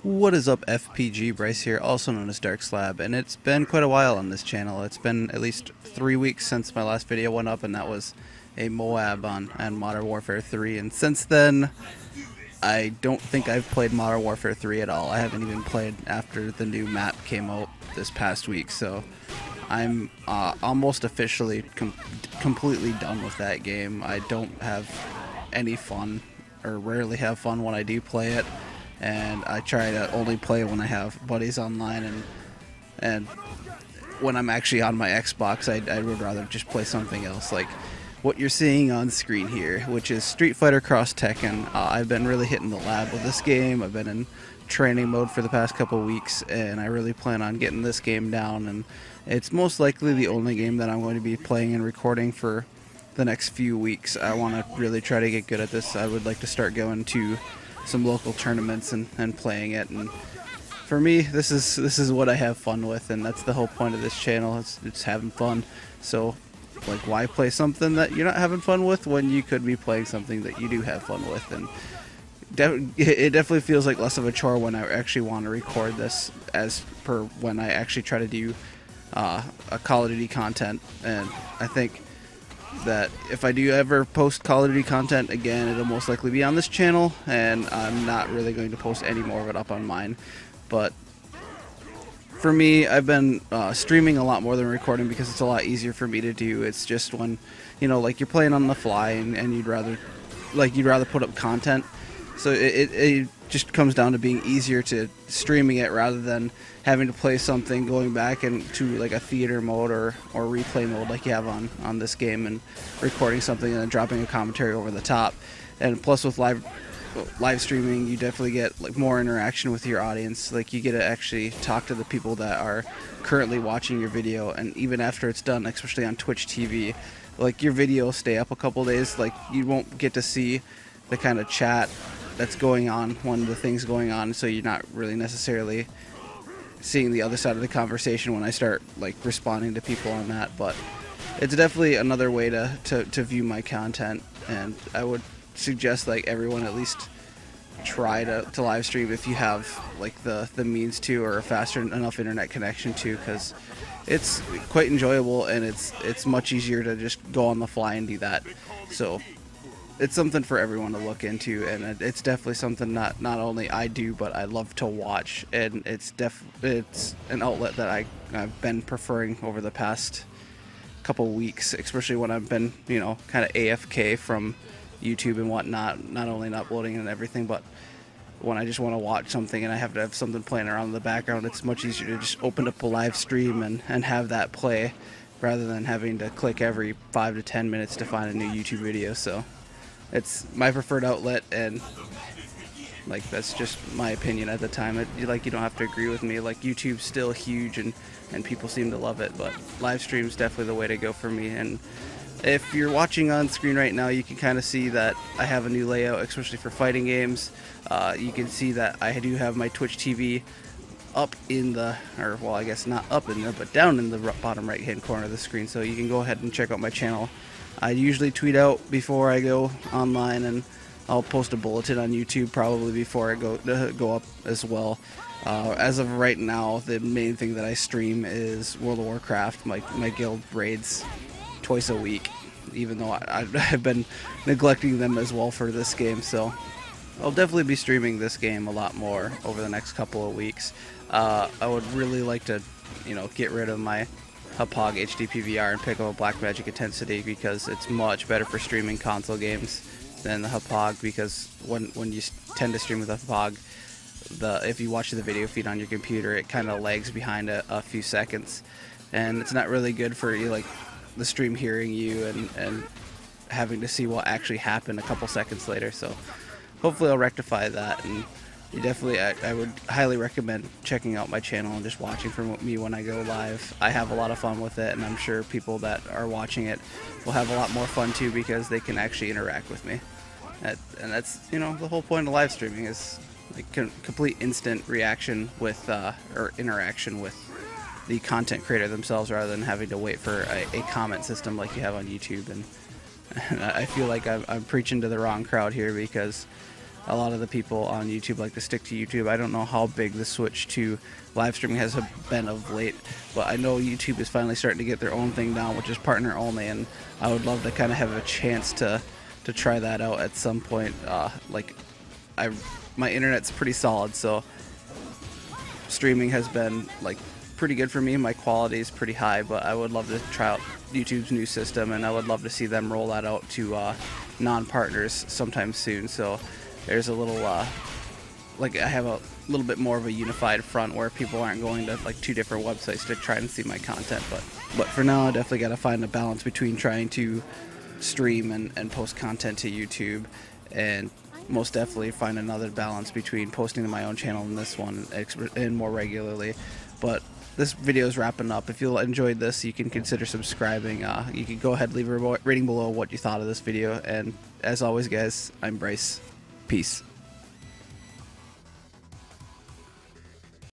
What is up, FPG? Bryce here, also known as Dark Slab, and it's been quite a while on this channel. It's been at least 3 weeks since my last video went up, and that was a Moab on Modern Warfare 3. And since then, I don't think I've played Modern Warfare 3 at all. I haven't even played after the new map came out this past week, so I'm almost officially completely done with that game. I don't have any fun, or rarely have fun when I do play it. And I try to only play when I have buddies online, and when I'm actually on my Xbox, I would rather just play something else, like what you're seeing on screen here, which is Fighter X Tekken. I've been really hitting the lab with this game. I've been in training mode for the past couple weeks, and I really plan on getting this game down, and it's most likely the only game that I'm going to be playing and recording for the next few weeks. I want to really try to get good at this. I would like to start going to some local tournaments and playing it, and for me this is what I have fun with, and that's the whole point of this channel. It's having fun. So like, why play something that you're not having fun with when you could be playing something that you do have fun with? And it definitely feels like less of a chore when I actually want to record this, as per when I actually try to do a Call of Duty content. And I think that if I do ever post Call of Duty content again, it'll most likely be on this channel, and I'm not really going to post any more of it up on mine. But for me, I've been streaming a lot more than recording because it's a lot easier for me to do. It's just when, you know, like you're playing on the fly, and you'd rather put up content. So it just comes down to being easier to streaming it rather than having to play something, going back into like a theater mode or replay mode like you have on this game, and recording something and then dropping a commentary over the top. And plus, with live streaming, you definitely get like more interaction with your audience. Like, you get to actually talk to the people that are currently watching your video, and even after it's done, especially on Twitch TV, like, your video will stay up a couple days. Like, you won't get to see the kind of chat that's going on when the thing's going on, so you're not really necessarily seeing the other side of the conversation when I start like responding to people on that. But it's definitely another way to view my content, and I would suggest like everyone at least try to live stream if you have like the means to, or a faster enough internet connection to, because it's quite enjoyable, and it's much easier to just go on the fly and do that. So it's something for everyone to look into, and it's definitely something not only I do, but I love to watch, and it's an outlet that I've been preferring over the past couple weeks, especially when I've been, you know, kind of AFK from YouTube and whatnot, not only not uploading and everything, but when I just want to watch something and I have to have something playing around in the background, it's much easier to just open up a live stream and have that play, rather than having to click every 5 to 10 minutes to find a new YouTube video. So it's my preferred outlet, and like, that's just my opinion at the time. You don't have to agree with me. Like, YouTube's still huge, and people seem to love it, but live stream's definitely the way to go for me. And if you're watching on screen right now, you can kind of see that I have a new layout, especially for fighting games. You can see that I do have my Twitch TV up in the, or well, I guess not up in there, but down in the bottom right hand corner of the screen, so you can go ahead and check out my channel. I usually tweet out before I go online, and I'll post a bulletin on YouTube probably before I go up as well. As of right now, the main thing that I stream is World of Warcraft. My guild raids twice a week, even though I've been neglecting them as well for this game. So I'll definitely be streaming this game a lot more over the next couple of weeks. I would really like to, you know, get rid of my Hauppauge HD PVR and pick up a Blackmagic Intensity, because it's much better for streaming console games than the Hauppauge, because when you tend to stream with a Hauppauge, if you watch the video feed on your computer, it kind of lags behind a few seconds, and it's not really good for you, like the stream hearing you and having to see what actually happened a couple seconds later. So hopefully I'll rectify that, and you definitely, I would highly recommend checking out my channel and just watching from me when I go live. I have a lot of fun with it, and I'm sure people that are watching it will have a lot more fun too, because they can actually interact with me. And that's, you know, the whole point of live streaming is like complete instant reaction with, or interaction with the content creator themselves, rather than having to wait for a comment system like you have on YouTube. And I feel like I'm preaching to the wrong crowd here, because a lot of the people on YouTube like to stick to YouTube. I don't know how big the switch to live streaming has been of late, but I know YouTube is finally starting to get their own thing down, which is partner only, and I would love to kind of have a chance to try that out at some point. My internet's pretty solid, so streaming has been like pretty good for me. My quality is pretty high, but I would love to try out YouTube's new system, and I would love to see them roll that out to non-partners sometime soon. So there's a little I have a little bit more of a unified front where people aren't going to like 2 different websites to try and see my content. But for now, I definitely got to find a balance between trying to stream and post content to YouTube, and most definitely find another balance between posting to my own channel and this one and more regularly. But this video is wrapping up. If you enjoyed this, you can consider subscribing. You can go ahead and leave a rating below what you thought of this video. And as always, guys, I'm Bryce. Peace.